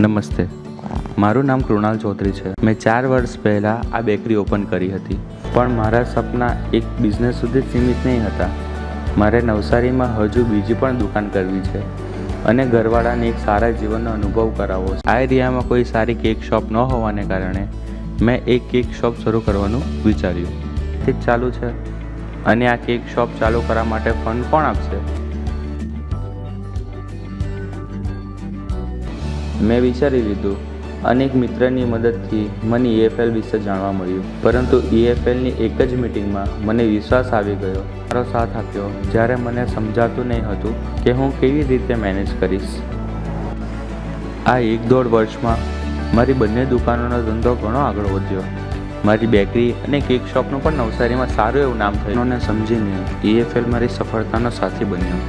નમસ્તે, મારું નામ કૃણાલ ચૌધરી છે. મેં 4 વર્ષ પહેલાં આ બેકરી ઓપન કરી હતી, પણ મારા સપના એક બિઝનેસ સુધી સીમિત નહીં હતા. મારે નવસારીમાં હજુ બીજી પણ દુકાન કરવી છે અને ઘરવાળાને એક સારા જીવનનો અનુભવ કરાવવો છે. આ એરિયામાં કોઈ સારી કેક શોપ ન હોવાને કારણે મેં એક કેક શોપ શરૂ કરવાનું વિચાર્યું. તે ચાલુ છે અને આ કેક શોપ ચાલુ કરવા માટે ફંડ કોણ આપશે? મેં વિચારી લીધું અને એક મિત્રની મદદથી મને EFL વિશે જાણવા મળ્યું. પરંતુ EFLની એક જ મિટિંગમાં મને વિશ્વાસ આવી ગયો. મારો સાથ આપ્યો જ્યારે મને સમજાતું નહીં હતું કે હું કેવી રીતે મેનેજ કરીશ. આ 1-1.5 વર્ષમાં મારી બંને દુકાનોનો ધંધો ઘણો આગળ વધ્યો. મારી બેકરી અને કેક શોપનું પણ નવસારીમાં સારું એવું નામ થયું અને સમજીને EFL મારી સફળતાનો સાથી બન્યો.